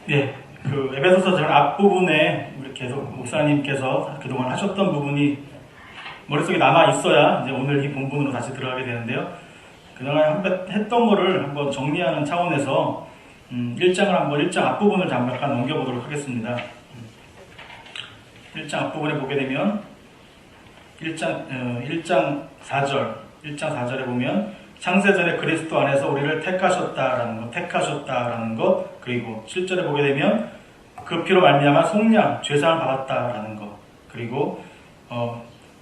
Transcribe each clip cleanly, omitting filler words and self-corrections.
예, 그 에베소서 전 앞부분에 우리 계속 목사님께서 그동안 하셨던 부분이 머릿속에 남아 있어야 이제 오늘 이 본문으로 다시 들어가게 되는데요. 그동안 했던 거를 한번 정리하는 차원에서 1장 앞부분을 잠깐 넘겨보도록 하겠습니다. 1장 앞부분에 보게 되면 1장 4절에 보면 창세전에 그리스도 안에서 우리를 택하셨다라는 것, 그리고 7절에 보게 되면 그 피로 말미암아 속량, 죄사함을 받았다라는 것, 그리고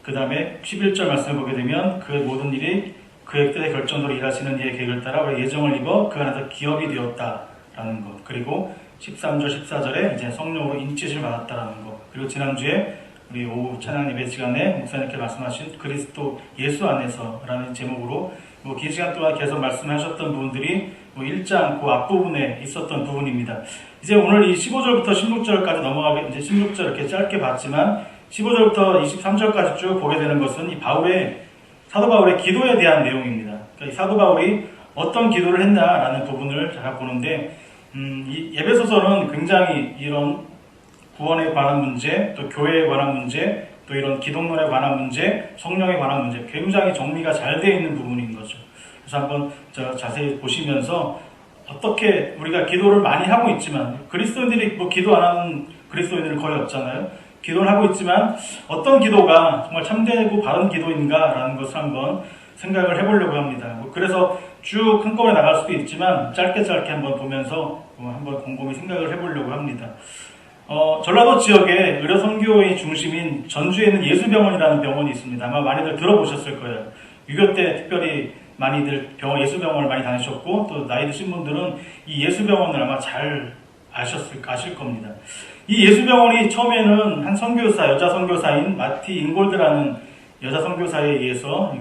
그 다음에 11절 말씀을 보게 되면 그 모든 일이 그의 뜻의 결정대로 일하시는 이의 계획을 따라 우리 예정을 입어 그 안에서 기업이 되었다라는 것, 그리고 13절, 14절에 이제 성령으로 인치심을 받았다라는 것, 그리고 지난주에 우리 오후 찬양 예배 시간에 목사님께 말씀하신 그리스도 예수 안에서라는 제목으로 긴 시간 동안 계속 말씀하셨던 부분들이 1장 그 앞부분에 있었던 부분입니다. 이제 오늘 이 15절부터 16절까지 넘어가게, 이제 16절 이렇게 짧게 봤지만 15절부터 23절까지 쭉 보게 되는 것은 이 사도 바울의 기도에 대한 내용입니다. 그러니까 이 사도 바울이 어떤 기도를 했나라는 부분을 잘 보는데, 이 에베소서는 굉장히 이런 구원에 관한 문제, 또 교회에 관한 문제, 또 이런 기독론에 관한 문제, 성령에 관한 문제, 굉장히 정리가 잘 되어 있는 부분인 거죠. 그래서 한번 자세히 보시면서 어떻게 우리가 기도를 많이 하고 있지만, 그리스도인들이 기도 안 하는 그리스도인들은 거의 없잖아요. 기도를 하고 있지만 어떤 기도가 정말 참되고 바른 기도인가라는 것을 한번 생각을 해보려고 합니다. 그래서 쭉 한꺼번에 나갈 수도 있지만 짧게 한번 보면서 한번 곰곰이 생각을 해보려고 합니다. 전라도 지역에 의료 선교의 중심인 전주에 있는 예수병원이라는 병원이 있습니다. 아마 많이들 들어보셨을 거예요. 6.25 때 특별히 많이들 예수병원을 많이 다니셨고, 또 나이 드신 분들은 이 예수병원을 아마 잘 아실 겁니다. 이 예수병원이 처음에는 한 여자 선교사인 마티 잉골드라는 여자 선교사에 의해서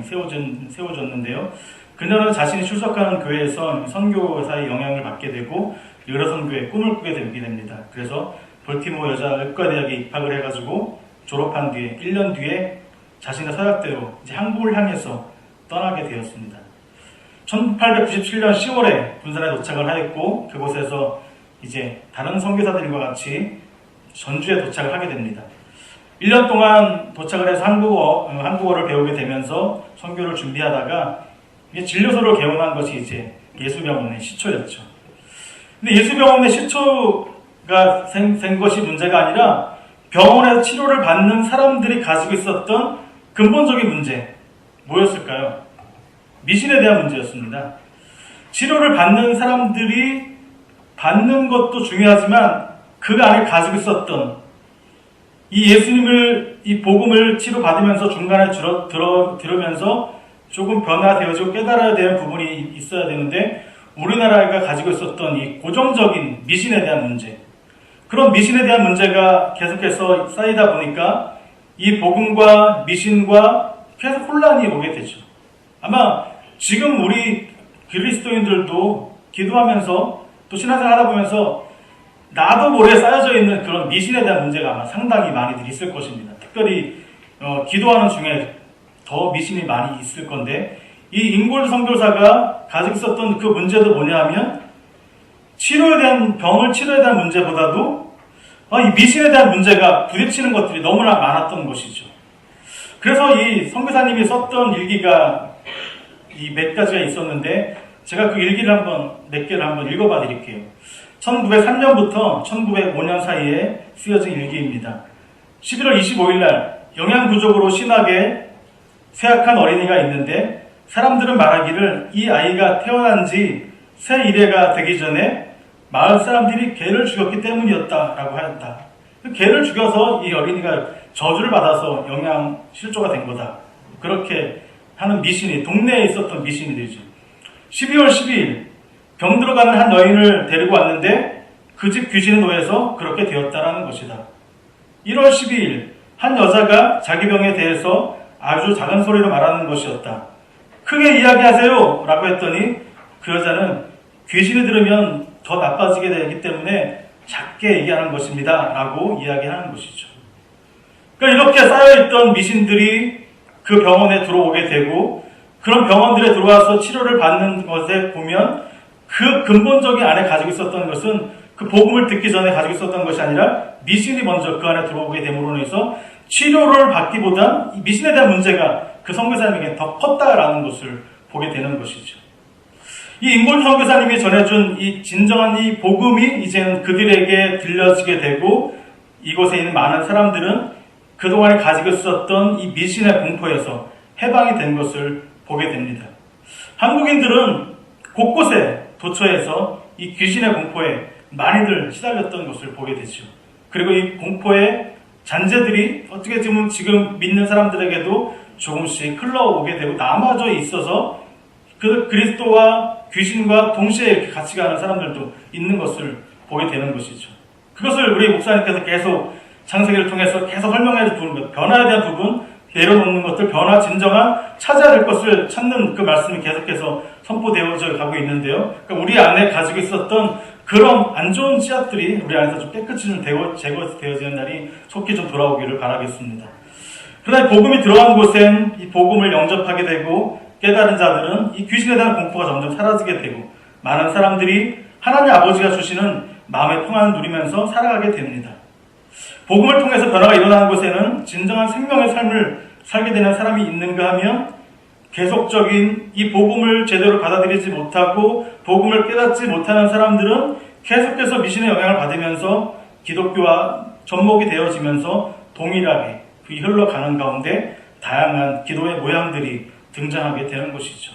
세워졌는데요. 그녀는 자신이 출석하는 교회에서 선교사의 영향을 받게 되고 의료 선교의 꿈을 꾸게 됩니다. 그래서 볼티모어 여자 의과대학에 입학을 해가지고 졸업한 뒤에 1년 뒤에 자신의 서약대로 이제 한국을 향해서 떠나게 되었습니다. 1897년 10월에 군산에 도착을 하였고, 그곳에서 이제 다른 선교사들과 같이 전주에 도착을 하게 됩니다. 1년 동안 도착을 해서 한국어를 배우게 되면서 선교를 준비하다가 진료소를 개원한 것이 이제 예수병원의 시초였죠. 근데 예수병원의 시초가 생 것이 문제가 아니라 병원에서 치료를 받는 사람들이 가지고 있었던 근본적인 문제, 뭐였을까요? 미신에 대한 문제였습니다. 치료를 받는 사람들이 받는 것도 중요하지만 그 안에 가지고 있었던 이 예수님을, 이 복음을 치료받으면서 중간에 들으면서 조금 변화되어지고 깨달아야 되는 부분이 있어야 되는데, 우리나라가 가지고 있었던 이 고정적인 미신에 대한 문제, 그런 미신에 대한 문제가 계속해서 쌓이다 보니까 이 복음과 미신과 계속 혼란이 오게 되죠. 아마 지금 우리 그리스도인들도 기도하면서 또 신앙생활 하다 보면서 나도 모르게 쌓여져 있는 그런 미신에 대한 문제가 아마 상당히 많이들 있을 것입니다. 특별히 기도하는 중에 더 미신이 많이 있을 건데, 이 잉골드 선교사가 가지고 있었던 그 문제도 뭐냐 하면 병을 치료에 대한 문제보다도 이 미신에 대한 문제가 부딪히는 것들이 너무나 많았던 것이죠. 그래서 이 선교사님이 썼던 일기가 이 몇 가지가 있었는데, 제가 그 일기를 몇 개를 한번 읽어봐 드릴게요. 1903년부터 1905년 사이에 쓰여진 일기입니다. 11월 25일 날 영양 부족으로 심하게 쇠약한 어린이가 있는데, 사람들은 말하기를 이 아이가 태어난 지 새 1회가 되기 전에 마을 사람들이 개를 죽였기 때문이었다라고 하였다. 개를 죽여서 이 어린이가 저주를 받아서 영양 실조가 된 거다. 그렇게 하는 미신이, 동네에 있었던 미신이들이죠. 12월 12일 병 들어가는 한 여인을 데리고 왔는데 그 집 귀신에 놓여서 그렇게 되었다라는 것이다. 1월 12일 한 여자가 자기 병에 대해서 아주 작은 소리로 말하는 것이었다. 크게 이야기하세요 라고 했더니 그 여자는 귀신이 들으면 더 나빠지게 되기 때문에 작게 얘기하는 것입니다 라고 이야기하는 것이죠. 그러니까 이렇게 쌓여있던 미신들이 그 병원에 들어오게 되고, 그런 병원들에 들어와서 치료를 받는 것에 보면 그 근본적인 안에 가지고 있었던 것은 그 복음을 듣기 전에 가지고 있었던 것이 아니라 미신이 먼저 그 안에 들어오게 됨으로 인해서 치료를 받기보다 이 미신에 대한 문제가 그 선교사님에게 더 컸다라는 것을 보게 되는 것이죠. 이 인골 선교사님이 전해준 이 진정한 이 복음이 이제는 그들에게 들려지게 되고 이곳에 있는 많은 사람들은 그동안에 가지고 있었던 이 미신의 공포에서 해방이 된 것을 보게 됩니다. 한국인들은 곳곳에 도처에서 이 귀신의 공포에 많이들 시달렸던 것을 보게 되죠. 그리고 이 공포의 잔재들이 어떻게 보면 지금 믿는 사람들에게도 조금씩 흘러오게 되고 남아져 있어서 그 그리스도와 귀신과 동시에 이렇게 같이 가는 사람들도 있는 것을 보게 되는 것이죠. 그것을 우리 목사님께서 계속 창세기를 통해서 계속 설명해 주는 것, 변화에 대한 부분, 내려놓는 것들, 변화, 진정한 찾아야 될 것을 찾는 그 말씀이 계속해서 선포되어져 가고 있는데요. 그러니까 우리 안에 가지고 있었던 그런 안 좋은 씨앗들이 우리 안에서 좀 깨끗이 좀 제거되어지는 날이 속히 좀 돌아오기를 바라겠습니다. 그러나 복음이 들어간 곳엔 이 복음을 영접하게 되고 깨달은 자들은 이 귀신에 대한 공포가 점점 사라지게 되고 많은 사람들이 하나님 아버지가 주시는 마음의 평안을 누리면서 살아가게 됩니다. 복음을 통해서 변화가 일어나는 곳에는 진정한 생명의 삶을 살게 되는 사람이 있는가 하면 계속적인 이 복음을 제대로 받아들이지 못하고 복음을 깨닫지 못하는 사람들은 계속해서 미신의 영향을 받으면서 기독교와 접목이 되어지면서 동일하게 그 흘러가는 가운데 다양한 기도의 모양들이 등장하게 되는 것이죠.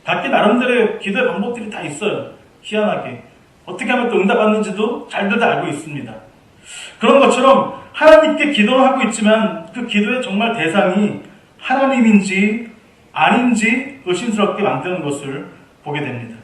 각기 나름대로의 기도의 방법들이 다 있어요. 희한하게. 어떻게 하면 또 응답받는지도 잘들 다 알고 있습니다. 그런 것처럼 하나님께 기도를 하고 있지만 그 기도의 정말 대상이 하나님인지 아닌지 의심스럽게 만드는 것을 보게 됩니다.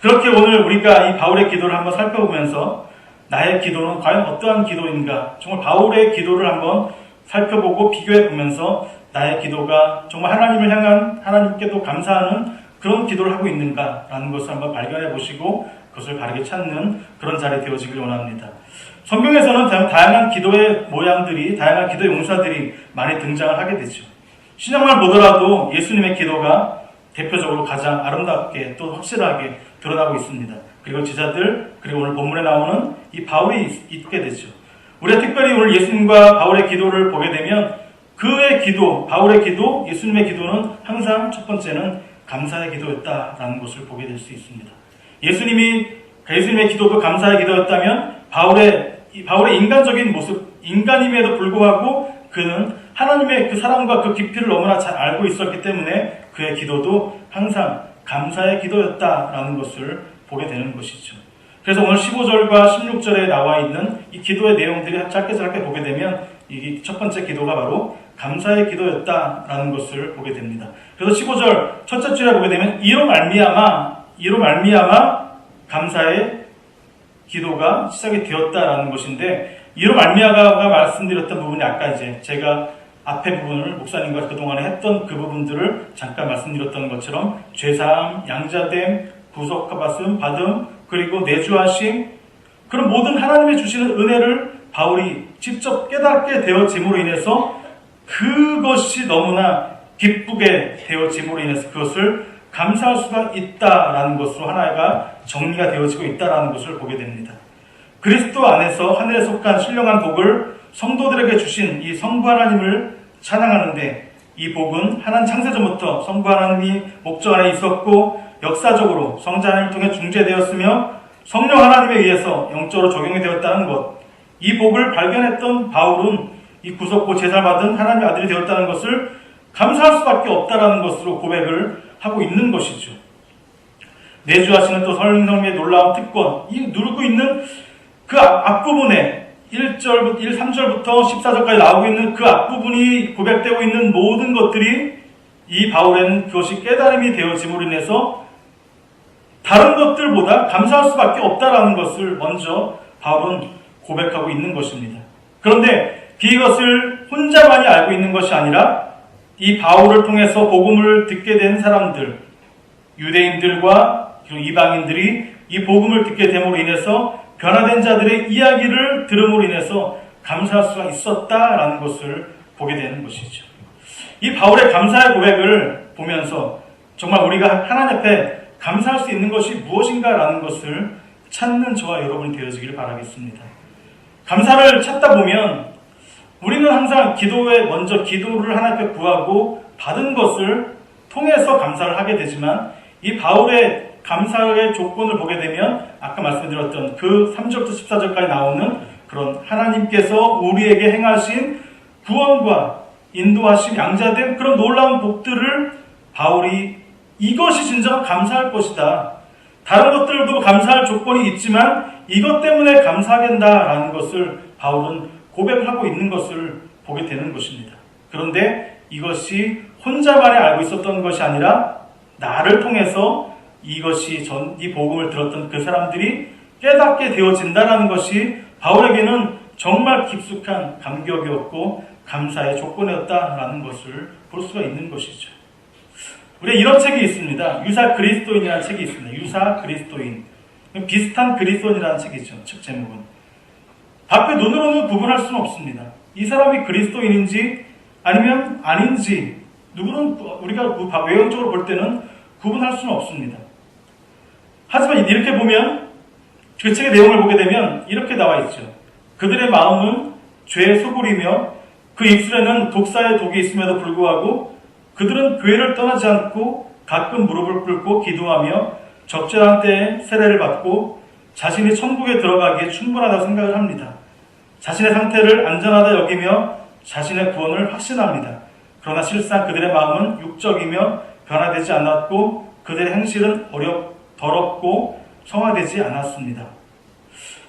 그렇게 오늘 우리가 이 바울의 기도를 한번 살펴보면서 나의 기도는 과연 어떠한 기도인가, 정말 바울의 기도를 한번 살펴보고 비교해 보면서 나의 기도가 정말 하나님을 향한 하나님께도 감사하는 그런 기도를 하고 있는가라는 것을 한번 발견해 보시고 그것을 바르게 찾는 그런 자리 되어지길 원합니다. 성경에서는 다양한 기도의 모양들이, 다양한 기도의 용사들이 많이 등장을 하게 되죠. 신약만 보더라도 예수님의 기도가 대표적으로 가장 아름답게 또 확실하게 드러나고 있습니다. 그리고 제자들, 그리고 오늘 본문에 나오는 이 바울이 있게 되죠. 우리가 특별히 오늘 예수님과 바울의 기도를 보게 되면 그의 기도, 바울의 기도, 예수님의 기도는 항상 첫 번째는 감사의 기도였다라는 것을 보게 될 수 있습니다. 예수님의 기도도 감사의 기도였다면 바울의 인간적인 모습, 인간임에도 불구하고 그는 하나님의 그 사랑과 그 깊이를 너무나 잘 알고 있었기 때문에 그의 기도도 항상 감사의 기도였다라는 것을 보게 되는 것이죠. 그래서 오늘 15절과 16절에 나와 있는 이 기도의 내용들이 짧게 보게 되면 이 첫 번째 기도가 바로 감사의 기도였다라는 것을 보게 됩니다. 그래서 15절 첫째 줄에 보게 되면 이로 말미암아 감사의 기도가 시작이 되었다라는 것인데 이로 말미암아가 말씀드렸던 부분이 아까 이제 제가 앞에 부분을 목사님과 그동안에 했던 그 부분들을 잠깐 말씀드렸던 것처럼 죄사함, 양자됨, 구속받음, 그리고 내주하심, 그런 모든 하나님의 주시는 은혜를 바울이 직접 깨닫게 되어짐으로 인해서 그것이 너무나 기쁘게 되어짐으로 인해서 그것을 감사할 수가 있다라는 것으로 하나가 정리가 되어지고 있다라는 것을 보게 됩니다. 그리스도 안에서 하늘에 속한 신령한 복을 성도들에게 주신 이 성부 하나님을 찬양하는데 이 복은 하나님 창세전부터 성부 하나님이 목적 안에 있었고 역사적으로 성자 하나님을 통해 중재되었으며 성령 하나님에 의해서 영적으로 적용이 되었다는 것, 이 복을 발견했던 바울은 이 구속고 제사받은 하나님의 아들이 되었다는 것을 감사할 수밖에 없다라는 것으로 고백을 하고 있는 것이죠. 내주하시는 또 성령의 놀라운 특권, 이 누르고 있는 그 앞부분에 3절부터 14절까지 나오고 있는 그 앞부분이 고백되고 있는 모든 것들이 이 바울에는 그것이 깨달음이 되어짐으로 인해서 다른 것들보다 감사할 수밖에 없다라는 것을 먼저 바울은 고백하고 있는 것입니다. 그런데 이것을 혼자만이 알고 있는 것이 아니라 이 바울을 통해서 복음을 듣게 된 사람들, 유대인들과 그리고 이방인들이 이 복음을 듣게 됨으로 인해서 변화된 자들의 이야기를 들음으로 인해서 감사할 수가 있었다라는 것을 보게 되는 것이죠. 이 바울의 감사의 고백을 보면서 정말 우리가 하나님 앞에 감사할 수 있는 것이 무엇인가라는 것을 찾는 저와 여러분이 되어지길 바라겠습니다. 감사를 찾다 보면 우리는 항상 기도에 먼저 기도를 하나님께 구하고 받은 것을 통해서 감사를 하게 되지만 이 바울의 감사의 조건을 보게 되면 아까 말씀드렸던 그 3절부터 14절까지 나오는 그런 하나님께서 우리에게 행하신 구원과 인도하심, 양자된 그런 놀라운 복들을 바울이 이것이 진정한 감사할 것이다. 다른 것들도 감사할 조건이 있지만 이것 때문에 감사하겠다라는 것을 바울은 고백을 하고 있는 것을 보게 되는 것입니다. 그런데 이것이 혼자만이 알고 있었던 것이 아니라 나를 통해서 이것이 이 복음을 들었던 그 사람들이 깨닫게 되어진다는 것이 바울에게는 정말 깊숙한 감격이었고 감사의 조건이었다라는 것을 볼 수가 있는 것이죠. 우리가 이런 책이 있습니다. 유사 그리스도인이라는 책이 있습니다. 유사 그리스도인. 비슷한 그리스도인이라는 책이죠. 책 제목은. 밖에 눈으로는 구분할 수는 없습니다. 이 사람이 그리스도인인지 아니면 아닌지 누구는 우리가 외형적으로 볼 때는 구분할 수는 없습니다. 하지만 이렇게 보면 그 책의 내용을 보게 되면 이렇게 나와 있죠. 그들의 마음은 죄에 소굴이며 그 입술에는 독사의 독이 있음에도 불구하고 그들은 교회를 떠나지 않고 가끔 무릎을 꿇고 기도하며 적절한 때에 세례를 받고 자신이 천국에 들어가기에 충분하다고 생각을 합니다. 자신의 상태를 안전하다 여기며 자신의 구원을 확신합니다. 그러나 실상 그들의 마음은 육적이며 변화되지 않았고 그들의 행실은 더럽고 성화되지 않았습니다.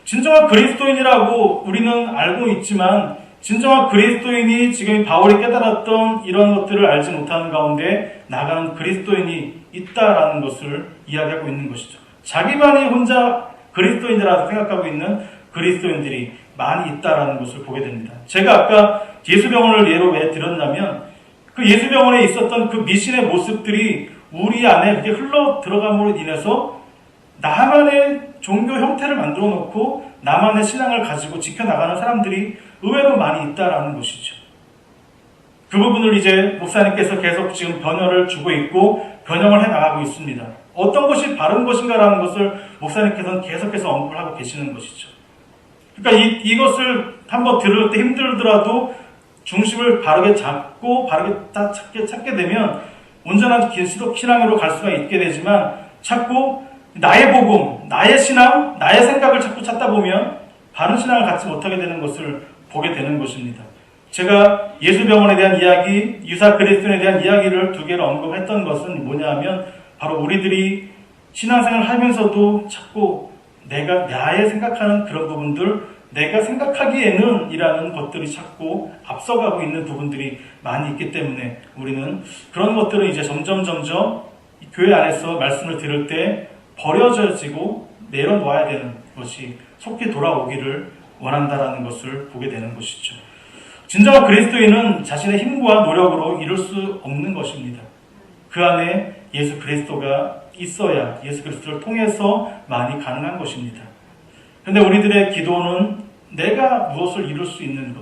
진정한 그리스도인이라고 우리는 알고 있지만 진정한 그리스도인이 지금 바울이 깨달았던 이런 것들을 알지 못하는 가운데 나가는 그리스도인이 있다라는 것을 이야기하고 있는 것이죠. 자기만이 혼자 그리스도인이라고 생각하고 있는 그리스도인들이 많이 있다라는 것을 보게 됩니다. 제가 아까 예수병원을 예로 왜 들었냐면 그 예수병원에 있었던 그 미신의 모습들이 우리 안에 그렇게 흘러 들어감으로 인해서 나만의 종교 형태를 만들어 놓고 나만의 신앙을 가지고 지켜나가는 사람들이 의외로 많이 있다라는 것이죠. 그 부분을 이제 목사님께서 계속 지금 변화를 주고 있고 변형을 해나가고 있습니다. 어떤 것이 바른 것인가라는 것을 목사님께서는 계속해서 언급을 하고 계시는 것이죠. 그러니까 이것을 한번 들을 때 힘들더라도 중심을 바르게 잡고 바르게 찾게 되면 온전한 신앙으로 갈 수가 있게 되지만 자꾸 나의 복음, 나의 신앙, 나의 생각을 자꾸 찾다 보면 바른 신앙을 갖지 못하게 되는 것을 보게 되는 것입니다. 제가 예수병원에 대한 이야기, 유사 그리스도인에 대한 이야기를 두 개를 언급했던 것은 뭐냐 하면 바로 우리들이 신앙생활을 하면서도 자꾸 내가 나의 생각하는 그런 부분들, 내가 생각하기에는 이라는 것들이 자꾸 앞서가고 있는 부분들이 많이 있기 때문에 우리는 그런 것들을 이제 점점 교회 안에서 말씀을 들을 때 버려져지고 내려놓아야 되는 것이 속히 돌아오기를 원한다라는 것을 보게 되는 것이죠. 진정한 그리스도인은 자신의 힘과 노력으로 이룰 수 없는 것입니다. 그 안에 예수 그리스도가 있어야 예수 그리스도를 통해서 많이 가능한 것입니다. 그런데 우리들의 기도는 내가 무엇을 이룰 수 있는 것,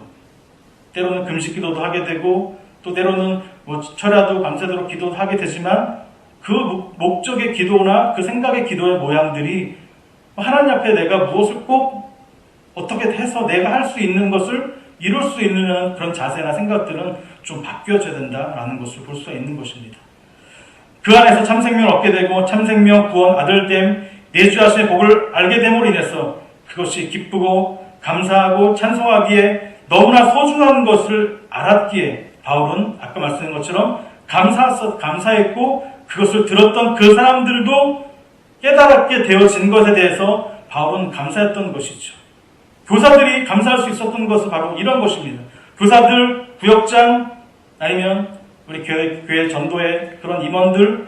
때로는 금식 기도도 하게 되고 또 때로는 철야도 밤새도록 기도도 하게 되지만 그 목적의 기도나 그 생각의 기도의 모양들이 하나님 앞에 내가 무엇을 꼭 어떻게 해서 내가 할 수 있는 것을 이룰 수 있는 그런 자세나 생각들은 좀 바뀌어져야 된다라는 것을 볼 수가 있는 것입니다. 그 안에서 참생명을 얻게 되고 참생명, 구원, 아들됨, 내주하심의 복을 알게 됨으로 인해서 그것이 기쁘고 감사하고 찬송하기에 너무나 소중한 것을 알았기에 바울은 아까 말씀드린 것처럼 감사했고 그것을 들었던 그 사람들도 깨달았게 되어진 것에 대해서 바울은 감사했던 것이죠. 교사들이 감사할 수 있었던 것은 바로 이런 것입니다. 교사들, 구역장, 아니면 우리 교회 전도의 그런 임원들,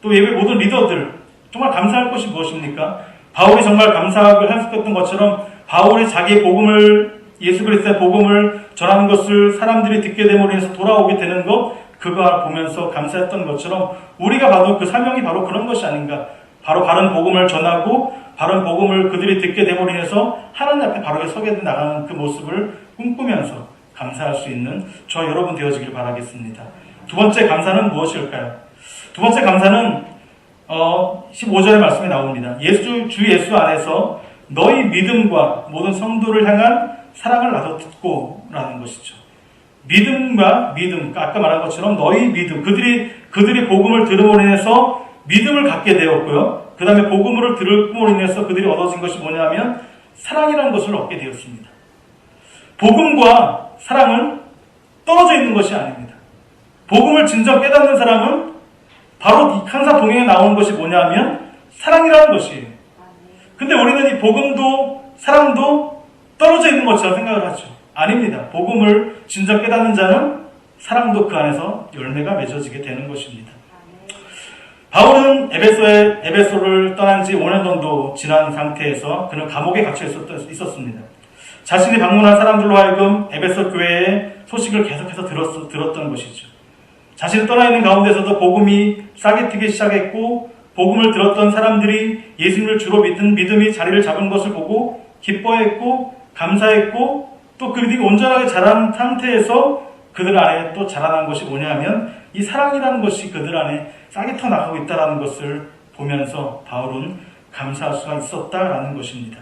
또 예배 모든 리더들, 정말 감사할 것이 무엇입니까? 바울이 정말 감사하고 했었던 것처럼 바울이 자기의 복음을, 예수 그리스도의 복음을 전하는 것을 사람들이 듣게 됨으로 인해서 돌아오게 되는 것, 그거 보면서 감사했던 것처럼 우리가 봐도 그 사명이 바로 그런 것이 아닌가. 바로 바른 복음을 전하고 바른 복음을 그들이 듣게 됨으로 인해서 하나님 앞에 바르게 서게 나가는 그 모습을 꿈꾸면서 감사할 수 있는 저 여러분 되어지길 바라겠습니다. 두 번째 감사는 무엇일까요? 두 번째 감사는 15절의 말씀이 나옵니다. 주 예수 안에서 너희 믿음과 모든 성도를 향한 사랑을 나도 듣고 라는 것이죠. 믿음과 믿음, 아까 말한 것처럼 너희 믿음, 그들이 복음을 들음으로 인해서 믿음을 갖게 되었고요. 그 다음에 복음을 들음으로 인해서 그들이 얻어진 것이 뭐냐면 사랑이라는 것을 얻게 되었습니다. 복음과 사랑은 떨어져 있는 것이 아닙니다. 복음을 진정 깨닫는 사람은 바로 항상 동행에 나오는 것이 뭐냐면 사랑이라는 것이에요. 근데 우리는 이 복음도 사랑도 떨어져 있는 것처럼 생각을 하죠. 아닙니다. 복음을 진정 깨닫는 자는 사랑도 그 안에서 열매가 맺어지게 되는 것입니다. 바울은 에베소를 떠난 지 5년 정도 지난 상태에서 그는 감옥에 갇혀 있었습니다. 자신이 방문한 사람들로 하여금 에베소 교회의 소식을 계속해서 들었던 것이죠. 자신이 떠나 있는 가운데서도 복음이 싹이 트기 시작했고 복음을 들었던 사람들이 예수님을 주로 믿은 믿음이 자리를 잡은 것을 보고 기뻐했고 감사했고 또 그들이 온전하게 자란 상태에서 그들 안에 또 자라난 것이 뭐냐면 이 사랑이라는 것이 그들 안에 싹이 터나가고 있다는 것을 보면서 바울은 감사할 수가 있었다라는 것입니다.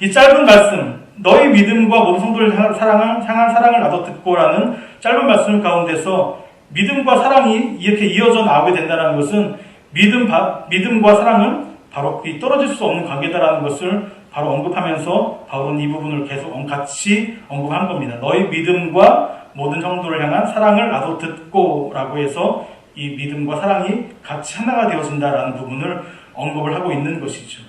이 짧은 말씀, 너희 믿음과 모든 성도를 향한 사랑을 나도 듣고라는 짧은 말씀 가운데서 믿음과 사랑이 이렇게 이어져 나오게 된다는 것은 믿음과 사랑은 바로 떨어질 수 없는 관계다라는 것을 바로 언급하면서 바울은 이 부분을 계속 같이 언급한 겁니다. 너희 믿음과 모든 성도를 향한 사랑을 나도 듣고 라고 해서 이 믿음과 사랑이 같이 하나가 되어진다라는 부분을 언급을 하고 있는 것이죠.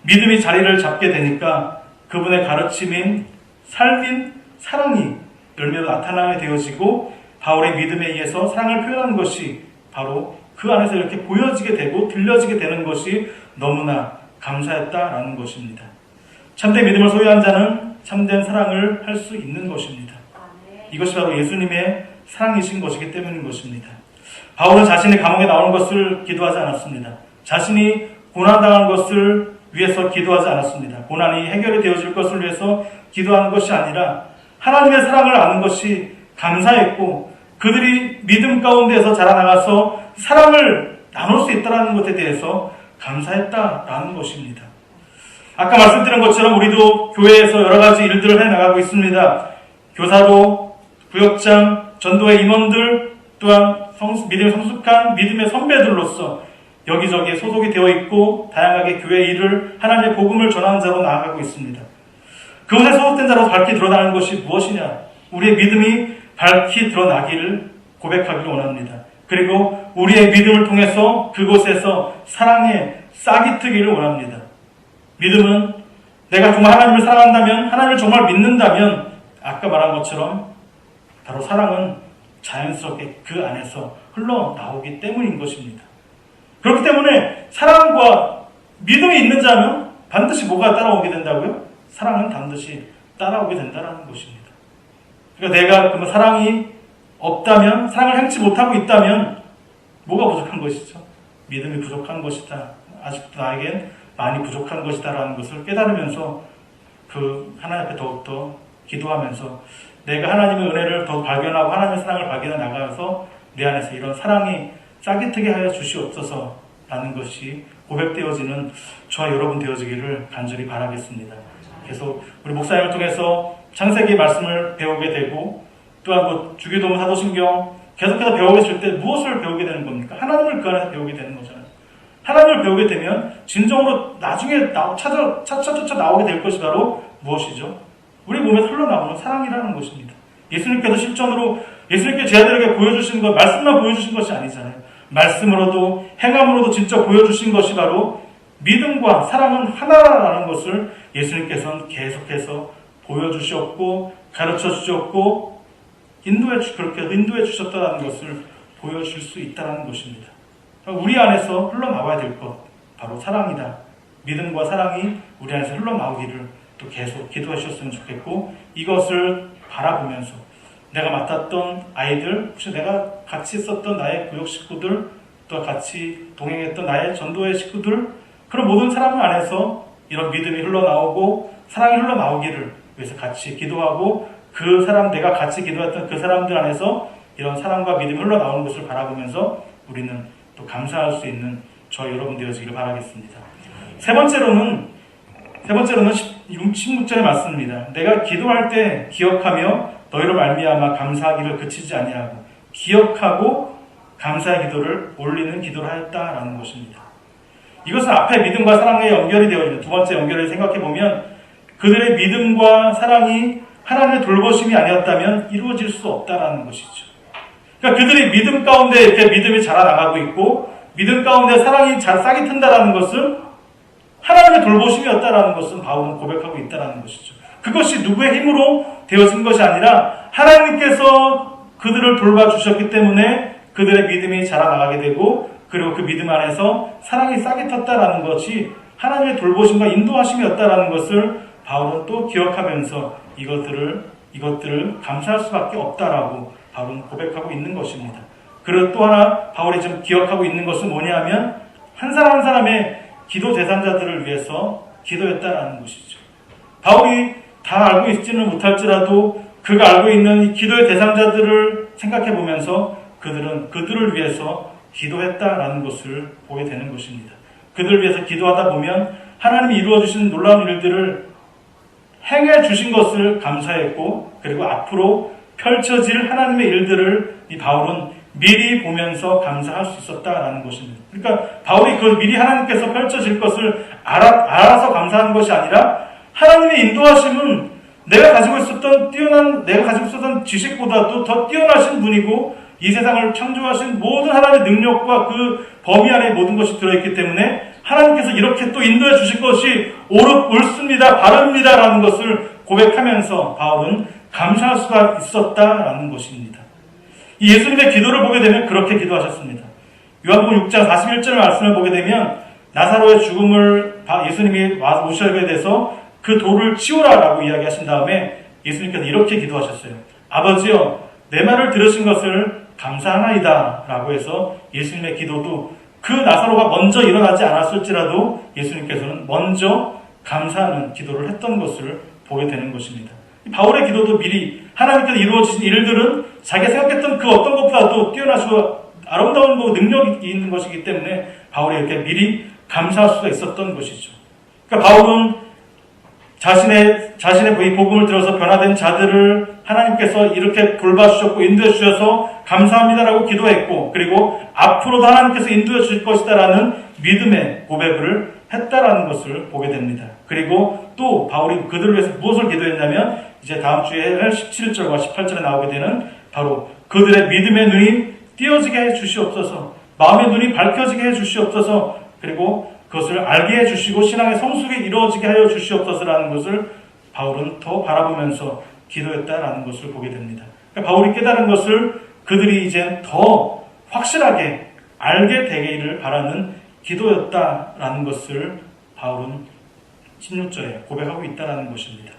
믿음이 자리를 잡게 되니까 그분의 가르침인 삶인 사랑이 열매로 나타나게 되어지고 바울의 믿음에 의해서 사랑을 표현하는 것이 바로 그 안에서 이렇게 보여지게 되고 들려지게 되는 것이 너무나 감사했다라는 것입니다. 참된 믿음을 소유한 자는 참된 사랑을 할 수 있는 것입니다. 이것이 바로 예수님의 사랑이신 것이기 때문인 것입니다. 바울은 자신이 감옥에 나오는 것을 기도하지 않았습니다. 자신이 고난당한 것을 위해서 기도하지 않았습니다. 고난이 해결이 되어질 것을 위해서 기도하는 것이 아니라 하나님의 사랑을 아는 것이 감사했고 그들이 믿음 가운데서 자라나가서 사랑을 나눌 수 있다는 것에 대해서 감사했다라는 것입니다. 아까 말씀드린 것처럼 우리도 교회에서 여러 가지 일들을 해나가고 있습니다. 교사로, 부역장, 전도의 임원들, 또한 믿음에 성숙한 믿음의 선배들로서 여기저기에 소속이 되어 있고 다양하게 교회 일을 하나님의 복음을 전하는 자로 나아가고 있습니다. 그곳에 소속된 자로 밝히 드러나는 것이 무엇이냐? 우리의 믿음이 밝히 드러나기를 고백하기를 원합니다. 그리고 우리의 믿음을 통해서 그곳에서 사랑의 싹이 트기를 원합니다. 믿음은 내가 정말 하나님을 사랑한다면, 하나님을 정말 믿는다면 아까 말한 것처럼 바로 사랑은 자연스럽게 그 안에서 흘러나오기 때문인 것입니다. 그렇기 때문에 사랑과 믿음이 있는 자는 반드시 뭐가 따라오게 된다고요? 사랑은 반드시 따라오게 된다는 것입니다. 그러니까 내가 그러면 사랑이 없다면, 사랑을 행치 못하고 있다면 뭐가 부족한 것이죠? 믿음이 부족한 것이다. 아직도 나에겐 많이 부족한 것이다라는 것을 깨달으면서 그 하나님 앞에 더욱더 기도하면서 내가 하나님의 은혜를 더 발견하고 하나님의 사랑을 발견해 나가서 내 안에서 이런 사랑이 싹이 트게 하여 주시옵소서라는 것이 고백되어지는 저와 여러분 되어지기를 간절히 바라겠습니다. 계속 우리 목사님을 통해서 창세기 말씀을 배우게 되고 또한 주기도문 사도신경 계속해서 배우게 될 때 무엇을 배우게 되는 겁니까? 하나님을 그 안에서 배우게 되는 거잖아요. 하나님을 배우게 되면 진정으로 나중에 차차차차 나오게 될 것이 바로 무엇이죠? 우리 몸에 흘러나오는 사랑이라는 것입니다. 예수님께서 실전으로 예수님께 제 아들에게 보여주신 것, 말씀만 보여주신 것이 아니잖아요. 말씀으로도 행함으로도 진짜 보여주신 것이 바로 믿음과 사랑은 하나라는 것을 예수님께서는 계속해서 보여주셨고 가르쳐 주셨고 그렇게 인도해 주셨다는 것을 보여줄 수 있다는 것입니다. 우리 안에서 흘러나와야 될 것 바로 사랑이다. 믿음과 사랑이 우리 안에서 흘러나오기를 또 계속 기도해 주셨으면 좋겠고 이것을 바라보면서 내가 맡았던 아이들, 혹시 내가 같이 있었던 나의 구역 식구들, 또 같이 동행했던 나의 전도의 식구들, 그런 모든 사람 안에서 이런 믿음이 흘러나오고 사랑이 흘러나오기를 위해서 같이 기도하고 내가 같이 기도했던 그 사람들 안에서 이런 사랑과 믿음이 흘러나오는 것을 바라보면서 우리는 또 감사할 수 있는 저와 여러분 되어지기를 바라겠습니다. 세 번째로는 16절의 말씀입니다. 내가 기도할 때 기억하며 너희로 말미암아 감사하기를 그치지 아니하고 기억하고 감사의 기도를 올리는 기도를 하였다라는 것입니다. 이것은 앞에 믿음과 사랑에 연결이 되어 있는 두 번째 연결을 생각해 보면 그들의 믿음과 사랑이 하나님의 돌보심이 아니었다면 이루어질 수 없다라는 것이죠. 그러니까 그들이 믿음 가운데 이렇게 믿음이 자라나가고 있고 믿음 가운데 사랑이 잘 싹이 튼다라는 것은 하나님의 돌보심이었다라는 것은 바울은 고백하고 있다라는 것이죠. 그것이 누구의 힘으로 되어진 것이 아니라 하나님께서 그들을 돌봐주셨기 때문에 그들의 믿음이 자라나가게 되고 그리고 그 믿음 안에서 사랑이 싹이 텄다라는 것이 하나님의 돌보심과 인도하심이었다라는 것을 바울은 또 기억하면서 이것들을 감사할 수밖에 없다라고 바울은 고백하고 있는 것입니다. 그리고 또 하나 바울이 지금 기억하고 있는 것은 뭐냐 하면 한 사람 한 사람의 기도 대상자들을 위해서 기도했다라는 것이죠. 바울이 다 알고 있지는 못할지라도 그가 알고 있는 이 기도의 대상자들을 생각해 보면서 그들을 위해서 기도했다라는 것을 보게 되는 것입니다. 그들을 위해서 기도하다 보면 하나님이 이루어주신 놀라운 일들을 행해 주신 것을 감사했고 그리고 앞으로 펼쳐질 하나님의 일들을 이 바울은 미리 보면서 감사할 수 있었다라는 것입니다. 그러니까 바울이 그 미리 하나님께서 펼쳐질 것을 알아서 감사하는 것이 아니라 하나님의 인도하심은 내가 가지고 있었던 지식보다도 더 뛰어나신 분이고 이 세상을 창조하신 모든 하나님의 능력과 그 범위 안에 모든 것이 들어있기 때문에 하나님께서 이렇게 또 인도해 주실 것이 옳습니다, 바릅니다라는 것을 고백하면서 바울은 감사할 수가 있었다라는 것입니다. 이 예수님의 기도를 보게 되면 그렇게 기도하셨습니다. 요한복음 6장 41절 말씀을 보게 되면 나사로의 죽음을 예수님이 오셔야 돼서 그 돌을 치우라라고 이야기하신 다음에 예수님께서 이렇게 기도하셨어요. 아버지여 내 말을 들으신 것을 감사하나이다 라고 해서 예수님의 기도도 그 나사로가 먼저 일어나지 않았을지라도 예수님께서는 먼저 감사하는 기도를 했던 것을 보게 되는 것입니다. 바울의 기도도 미리 하나님께서 이루어지신 일들은 자기가 생각했던 그 어떤 것보다도 뛰어나시고 아름다운 능력이 있는 것이기 때문에 바울이 이렇게 미리 감사할 수가 있었던 것이죠. 그러니까 바울은 자신의 복음을 들어서 변화된 자들을 하나님께서 이렇게 돌봐주셨고 인도해 주셔서 감사합니다라고 기도했고 그리고 앞으로도 하나님께서 인도해 주실 것이다라는 믿음의 고백을 했다라는 것을 보게 됩니다. 그리고 또 바울이 그들을 위해서 무엇을 기도했냐면 이제 다음 주에 17절과 18절에 나오게 되는 바로 그들의 믿음의 눈이 띄어지게 해 주시옵소서, 마음의 눈이 밝혀지게 해 주시옵소서, 그리고 그것을 알게 해주시고 신앙의 성숙이 이루어지게 하여 주시옵소서라는 것을 바울은 더 바라보면서 기도했다라는 것을 보게 됩니다. 그러니까 바울이 깨달은 것을 그들이 이제 더 확실하게 알게 되기를 바라는 기도였다라는 것을 바울은 16절에 고백하고 있다라는 것입니다.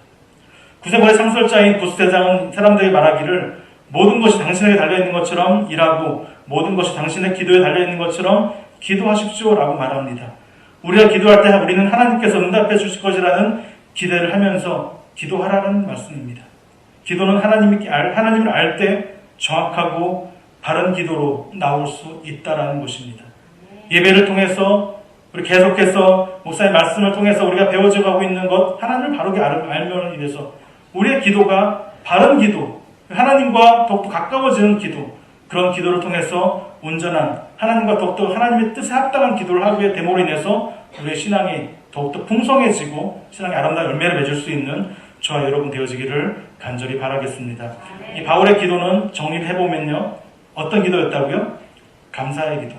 구세군의 상설자인 구스대장은 사람들에게 말하기를 모든 것이 당신에게 달려있는 것처럼 일하고 모든 것이 당신의 기도에 달려있는 것처럼 기도하십시오라고 말합니다. 우리가 기도할 때 우리는 하나님께서 응답해 주실 것이라는 기대를 하면서 기도하라는 말씀입니다. 기도는 하나님을 알 때 정확하고 바른 기도로 나올 수 있다라는 것입니다. 예배를 통해서 우리 계속해서 목사의 말씀을 통해서 우리가 배워져 가고 있는 것 하나님을 바르게 알면 인해서 우리의 기도가 바른 기도, 하나님과 더욱더 가까워지는 기도, 그런 기도를 통해서 온전한 하나님과 더욱더 하나님의 뜻에 합당한 기도를 하게 됨으로 인해서 우리의 신앙이 더욱더 풍성해지고 신앙의 아름다운 열매를 맺을 수 있는 저와 여러분 되어지기를 간절히 바라겠습니다. 이 바울의 기도는 정리를 해보면요. 어떤 기도였다고요? 감사의 기도.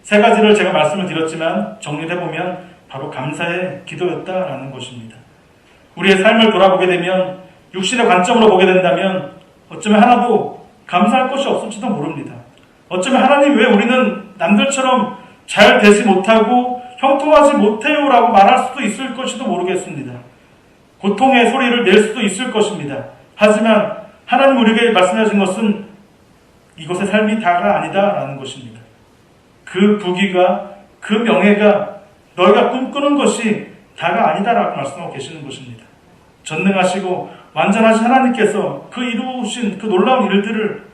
세 가지를 제가 말씀을 드렸지만 정리를 해보면 바로 감사의 기도였다라는 것입니다. 우리의 삶을 돌아보게 되면 육신의 관점으로 보게 된다면 어쩌면 하나도 감사할 것이 없을지도 모릅니다. 어쩌면 하나님 왜 우리는 남들처럼 잘 되지 못하고 형통하지 못해요라고 말할 수도 있을 것이도 모르겠습니다. 고통의 소리를 낼 수도 있을 것입니다. 하지만 하나님 우리에게 말씀하신 것은 이것의 삶이 다가 아니다라는 것입니다. 그 부귀가 그 명예가 너희가 꿈꾸는 것이 다가 아니다라고 말씀하고 계시는 것입니다. 전능하시고 완전하신 하나님께서 그 이루신 그 놀라운 일들을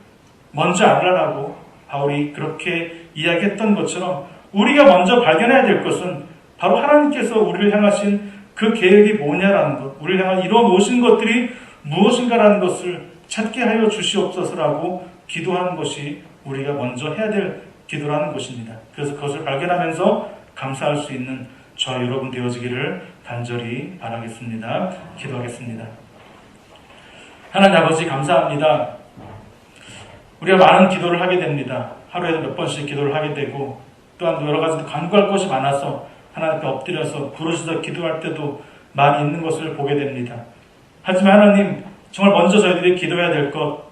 먼저 알아라고 바울이 그렇게 이야기했던 것처럼 우리가 먼저 발견해야 될 것은 바로 하나님께서 우리를 향하신 그 계획이 뭐냐라는 것, 우리를 향한 이루어 놓으신 것들이 무엇인가라는 것을 찾게 하여 주시옵소서라고 기도하는 것이 우리가 먼저 해야 될 기도라는 것입니다. 그래서 그것을 발견하면서 감사할 수 있는 저와 여러분 되어지기를 간절히 바라겠습니다. 기도하겠습니다. 하나님 아버지 감사합니다. 우리가 많은 기도를 하게 됩니다. 하루에도 몇 번씩 기도를 하게 되고 또한 여러 가지 간구할 것이 많아서 하나님 앞에 엎드려서 부르짖어 기도할 때도 많이 있는 것을 보게 됩니다. 하지만 하나님 정말 먼저 저희들이 기도해야 될 것,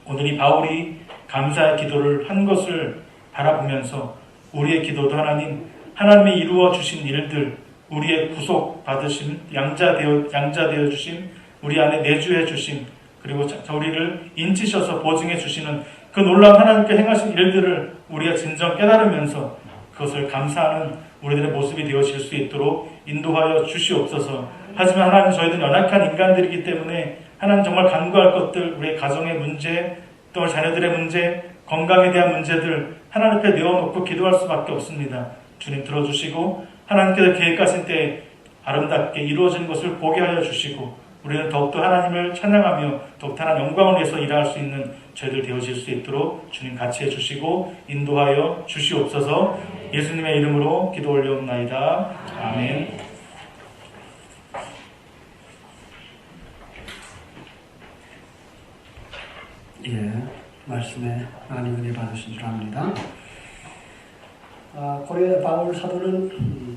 오늘 이 바울이 감사의 기도를 한 것을 바라보면서 우리의 기도도 하나님이 이루어 주신 일들, 우리의 구속 받으심, 양자되어 주심, 우리 안에 내주해 주심, 그리고 우리를 인치셔서 보증해 주시는 그 놀라운 하나님께 행하신 일들을 우리가 진정 깨달으면서 그것을 감사하는 우리들의 모습이 되어질 수 있도록 인도하여 주시옵소서. 하지만 하나님 저희들은 연약한 인간들이기 때문에 하나님 정말 간구할 것들, 우리의 가정의 문제, 또 자녀들의 문제, 건강에 대한 문제들 하나님 앞에 내어놓고 기도할 수밖에 없습니다. 주님 들어주시고 하나님께서 계획하신 때 아름답게 이루어진 것을 보게 하여 주시고 우리는 더욱더 하나님을 찬양하며 더욱더 하나님 영광을 위해서 일할 수 있는 저희들 되어질 수 있도록 주님 같이 해주시고 인도하여 주시옵소서. 예수님의 이름으로 기도 올려옵나이다. 아멘. 예, 말씀에 하나님 은혜 받으신 줄 압니다. 고린도 바울 사도는